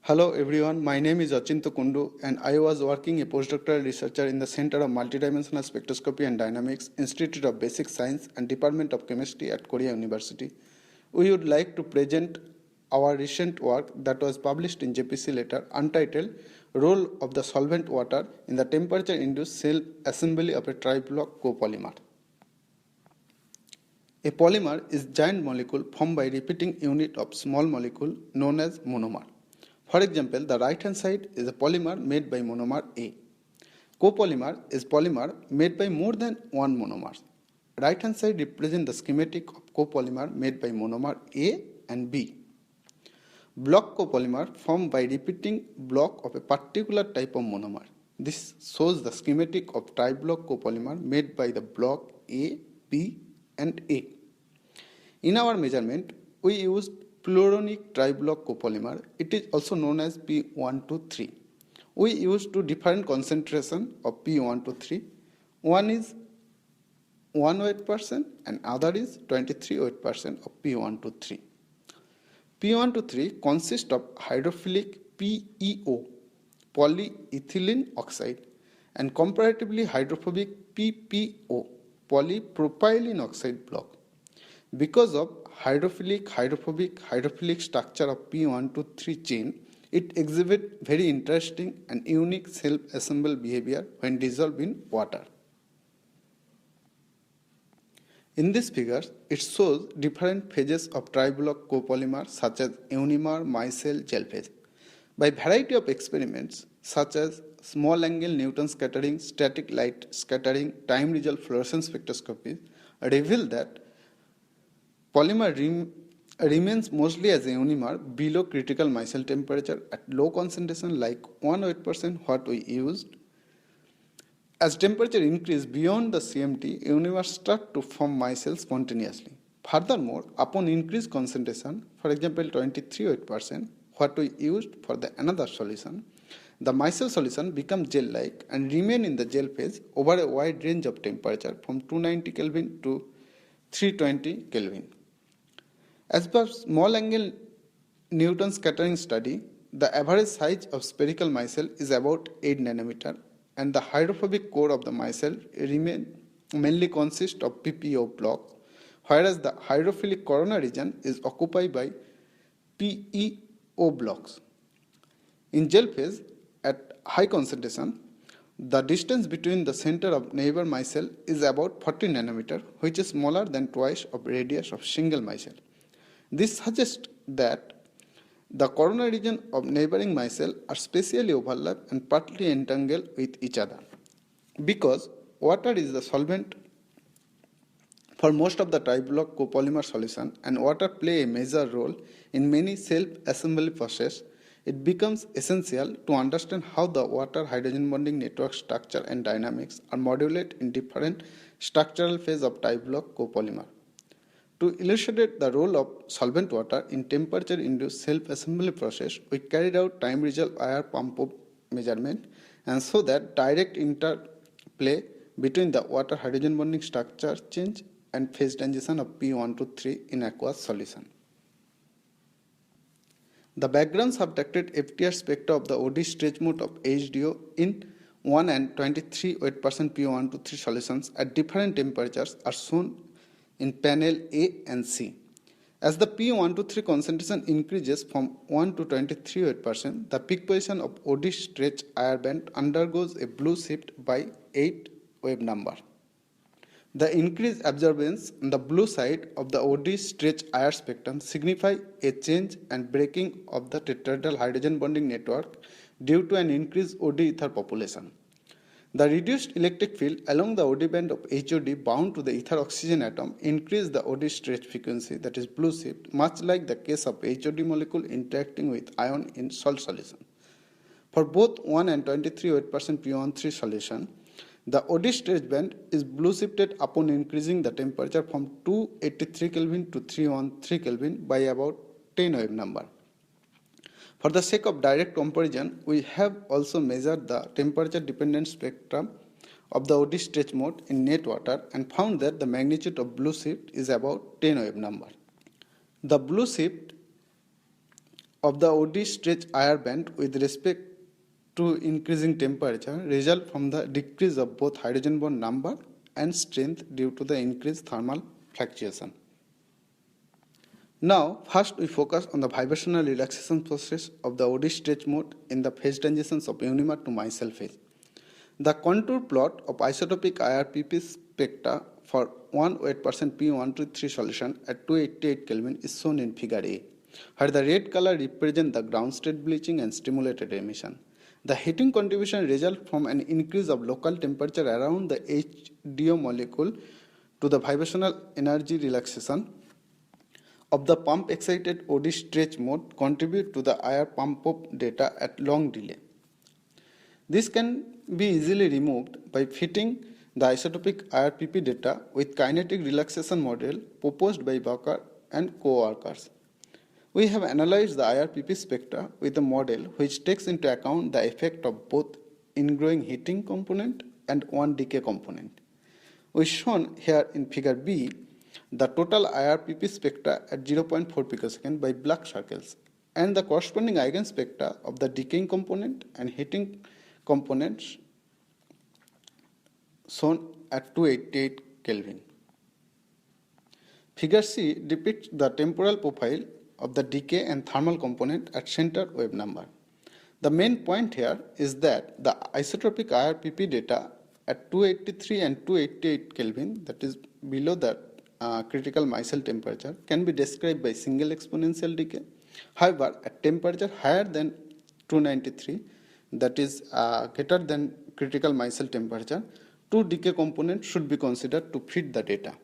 Hello everyone, my name is Achinto Kundu and I was working a postdoctoral researcher in the Center of Multidimensional Spectroscopy and Dynamics, Institute of Basic Science and Department of Chemistry at Korea University. We would like to present our recent work that was published in JPC Letter entitled Role of the Solvent Water in the Temperature-Induced Self-Assembly of a Triblock Copolymer. A polymer is giant molecule formed by repeating unit of small molecule known as monomer. For example, the right-hand side is a polymer made by monomer A. Copolymer is polymer made by more than one monomer. Right-hand side represents the schematic of copolymer made by monomer A and B. Block copolymer formed by repeating block of a particular type of monomer. This shows the schematic of triblock copolymer made by the block A, B and A. In our measurement, we used fluoronic triblock copolymer. It is also known as P123. We use two different concentrations of P123. One is 1 weight% and other is 23 weight% of P123. P123 consists of hydrophilic PEO, polyethylene oxide, and comparatively hydrophobic PPO, polypropylene oxide block. Because of hydrophilic structure of P123 chain, it exhibits very interesting and unique self-assembled behavior when dissolved in water. In this figure, it shows different phases of triblock copolymer such as unimer, micelle, gel phase. By variety of experiments such as small angle Newton scattering, static light scattering, time result fluorescence spectroscopy reveal that polymer remains mostly as a unimer below critical micelle temperature at low concentration like 1 weight% what we used. As temperature increases beyond the CMT, unimers start to form micelle spontaneously. Furthermore, upon increased concentration, for example 23 weight%, what we used for the another solution, the micelle solution becomes gel-like and remain in the gel phase over a wide range of temperature from 290 Kelvin to 320 Kelvin. As per small angle Newton scattering study, the average size of spherical micelle is about 8 nanometer and the hydrophobic core of the micelle mainly consists of PPO block, whereas the hydrophilic corona region is occupied by PEO blocks. In gel phase, at high concentration, the distance between the center of neighbor micelle is about 40 nanometer, which is smaller than twice of radius of single micelle. This suggests that the corona region of neighboring micelle are spatially overlapped and partly entangled with each other. Because water is the solvent for most of the triblock copolymer solution and water play a major role in many self-assembly processes, it becomes essential to understand how the water hydrogen bonding network structure and dynamics are modulated in different structural phases of triblock copolymer. To illustrate the role of solvent water in temperature-induced self-assembly process, we carried out time result IR pump measurement and so that direct interplay between the water hydrogen bonding structure change and phase transition of P123 in aqueous solution. The background subtracted FTR spectra of the OD stretch mode of HDO in 1 and 23 weight% P123 solutions at different temperatures are shown in panel A and C. As the P123 concentration increases from 1 to 23 weight%, the peak position of OD stretch IR band undergoes a blue shift by 8 wave number. The increased absorbance on the blue side of the OD stretch IR spectrum signify a change and breaking of the tetrahedral hydrogen bonding network due to an increased OD ether population. The reduced electric field along the OD band of HOD bound to the ether oxygen atom increase the OD stretch frequency, that is blue shift, much like the case of HOD molecule interacting with ion in salt solution. For both 1 and 23 weight% P123 solution, the OD stretch band is blue shifted upon increasing the temperature from 283 Kelvin to 313 Kelvin by about 10 wave number. For the sake of direct comparison, we have also measured the temperature-dependent spectrum of the OD stretch mode in net water and found that the magnitude of blue shift is about 10 wave number. The blue shift of the OD stretch IR band with respect to increasing temperature result from the decrease of both hydrogen bond number and strength due to the increased thermal fluctuation. Now, first we focus on the vibrational relaxation process of the OD stretch mode in the phase transitions of unimer to micelle phase. The contour plot of isotopic IRPP spectra for 1 weight percent P123 solution at 288 Kelvin is shown in figure A, where the red color represents the ground state bleaching and stimulated emission. The heating contribution results from an increase of local temperature around the HDO molecule to the vibrational energy relaxation of the pump excited OD stretch mode contribute to the IR pump up data at long delay. This can be easily removed by fitting the isotopic IRPP data with kinetic relaxation model proposed by Baker and co-workers. We have analyzed the IRPP spectra with a model which takes into account the effect of both ingrowing heating component and one decay component. We shown here in figure B the total IRPP spectra at 0.4 picosecond by black circles and the corresponding eigenspectra of the decaying component and heating components shown at 288 Kelvin. Figure C depicts the temporal profile of the decay and thermal component at center wave number. The main point here is that the isotopic IRPP data at 283 and 288 Kelvin, that is below the critical micelle temperature, can be described by single exponential decay. However, at temperature higher than 293, that is greater than critical micelle temperature, two decay components should be considered to fit the data.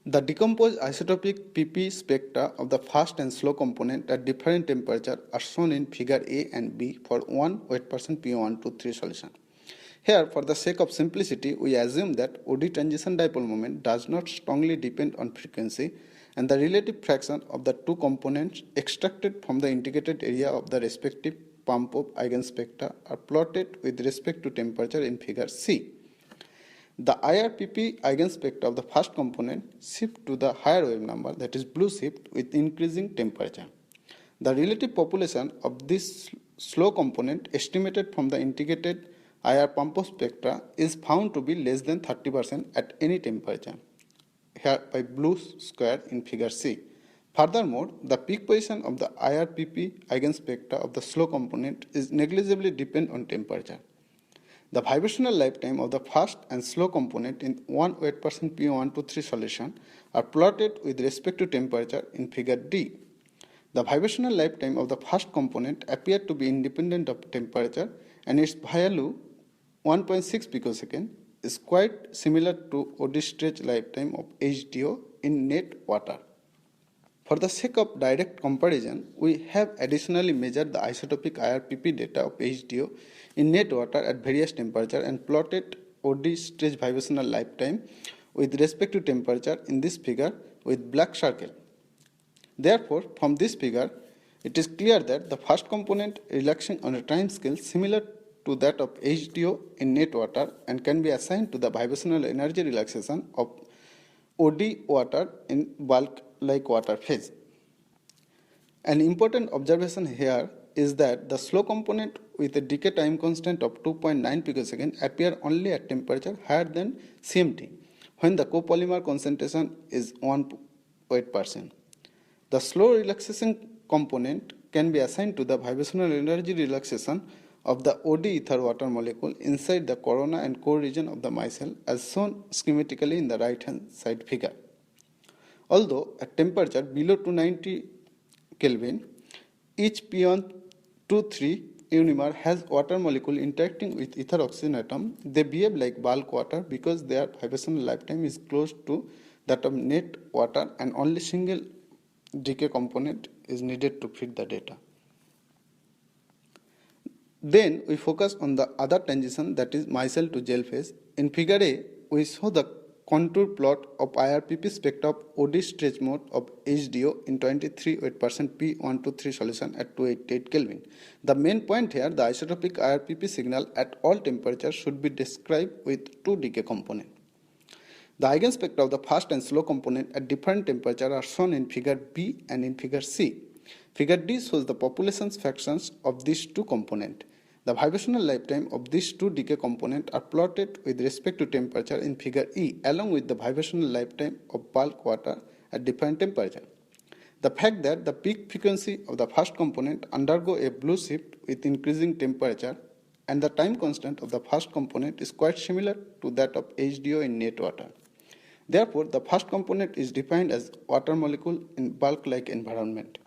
The decomposed isotopic PP spectra of the fast and slow component at different temperature are shown in figure A and B for 1 weight percent P123 solution. Here, for the sake of simplicity, we assume that OD transition dipole moment does not strongly depend on frequency and the relative fraction of the two components extracted from the integrated area of the respective pump of eigenspectra are plotted with respect to temperature in figure C. The IRPP eigenspectra of the first component shift to the higher wave number, that is blue shift, with increasing temperature. The relative population of this slow component estimated from the integrated IR pump spectra is found to be less than 30% at any temperature, here by blue square in figure C. Furthermore, the peak position of the IRPP eigenspectra of the slow component is negligibly dependent on temperature. The vibrational lifetime of the fast and slow component in 1 weight percent P123 solution are plotted with respect to temperature in figure D. The vibrational lifetime of the first component appeared to be independent of temperature and its value 1.6 picosecond is quite similar to OD stretch lifetime of HDO in net water. For the sake of direct comparison, we have additionally measured the isotopic IRPP data of HDO in net water at various temperatures and plotted OD stretch vibrational lifetime with respect to temperature in this figure with black circle. Therefore, from this figure, it is clear that the first component relaxing on a time scale similar to that of HDO in net water and can be assigned to the vibrational energy relaxation of OD water in bulk like water phase. An important observation here is that the slow component with a decay time constant of 2.9 picosecond appear only at temperature higher than CMT when the copolymer concentration is 1 weight percent. The slow relaxation component can be assigned to the vibrational energy relaxation of the OD ether water molecule inside the corona and core region of the micelle as shown schematically in the right hand side figure. Although at temperature below 290 Kelvin, each P123 unimer has water molecule interacting with ether oxygen atom, they behave like bulk water because their vibrational lifetime is close to that of net water and only single decay component is needed to fit the data. Then we focus on the other transition, that is micelle to gel phase. In figure A, we show the contour plot of IRPP spectra of OD stretch mode of HDO in 23% P123 solution at 288 Kelvin. The main point here, the isotopic IRPP signal at all temperatures should be described with two decay components. The eigenspectra of the fast and slow component at different temperatures are shown in figure B and in figure C. Figure D shows the populations fractions of these two components. The vibrational lifetime of these two decay components are plotted with respect to temperature in figure E along with the vibrational lifetime of bulk water at different temperatures. The fact that the peak frequency of the first component undergo a blue shift with increasing temperature and the time constant of the first component is quite similar to that of HDO in net water. Therefore, the first component is defined as water molecule in bulk-like environment.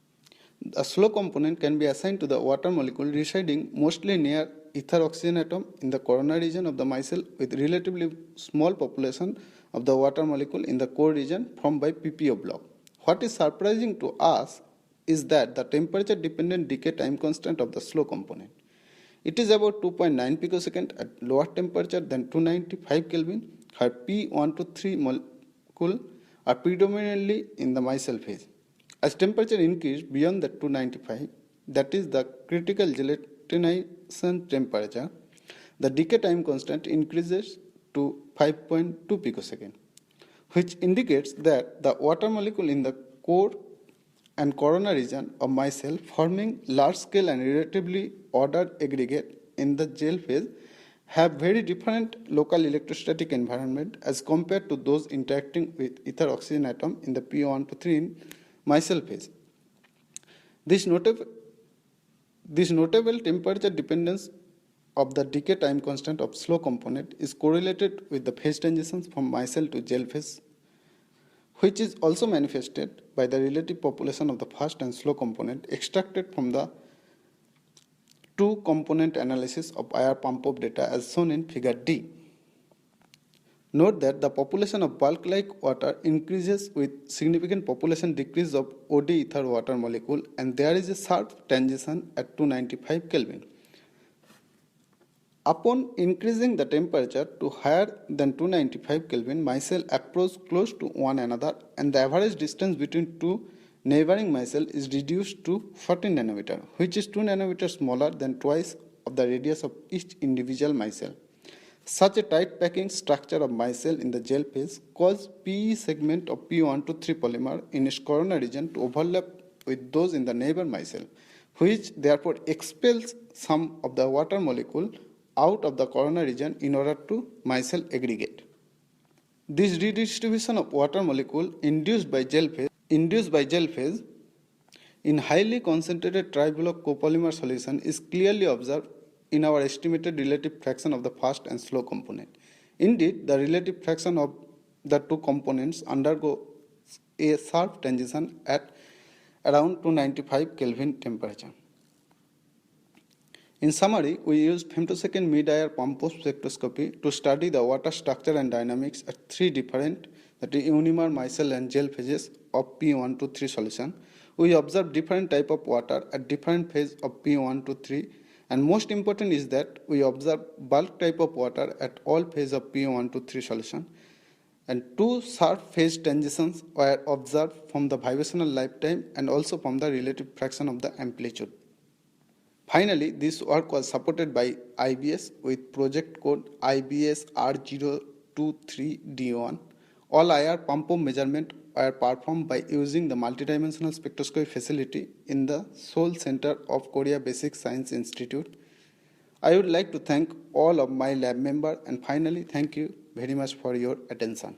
The slow component can be assigned to the water molecule residing mostly near ether oxygen atom in the corona region of the micelle with relatively small population of the water molecule in the core region formed by PPO block. What is surprising to us is that the temperature dependent decay time constant of the slow component. It is about 2.9 picosecond at lower temperature than 295 Kelvin, where P123 molecule are predominantly in the micelle phase. As temperature increases beyond the 295, that is the critical gelatinization temperature, the decay time constant increases to 5.2 picosecond, which indicates that the water molecule in the core and corona region of micelle forming large-scale and relatively ordered aggregate in the gel phase have very different local electrostatic environment as compared to those interacting with ether oxygen atom in the P123 in micelle phase. This notable temperature dependence of the decay time constant of slow component is correlated with the phase transitions from micelle to gel phase, which is also manifested by the relative population of the fast and slow component extracted from the two-component analysis of IR pump-off data as shown in figure D. Note that the population of bulk-like water increases with significant population decrease of OD ether water molecule, and there is a sharp transition at 295 Kelvin. Upon increasing the temperature to higher than 295 Kelvin, micelle approach close to one another, and the average distance between two neighboring micelle is reduced to 14 nanometer, which is 2 nanometers smaller than twice of the radius of each individual micelle. Such a tight packing structure of micelle in the gel phase causes PE segment of P123 polymer in its corona region to overlap with those in the neighbor micelle, which therefore expels some of the water molecule out of the corona region in order to micelle aggregate. This redistribution of water molecule induced by gel phase in highly concentrated Triblock Copolymer solution is clearly observed in our estimated relative fraction of the fast and slow component. Indeed, the relative fraction of the two components undergo a sharp transition at around 295 Kelvin temperature. In summary, we used femtosecond mid-IR pump-off spectroscopy to study the water structure and dynamics at three different, that is unimer, micelle and gel phases of P123 solution. We observed different type of water at different phase of P123, and most important is that we observe bulk type of water at all phase of P123 solution, and two sharp phase transitions were observed from the vibrational lifetime and also from the relative fraction of the amplitude. Finally, this work was supported by IBS with project code IBS R023D1. All IR pump-off measurements were performed by using the multidimensional spectroscopy facility in the Seoul Center of Korea Basic Science Institute. I would like to thank all of my lab members, and finally thank you very much for your attention.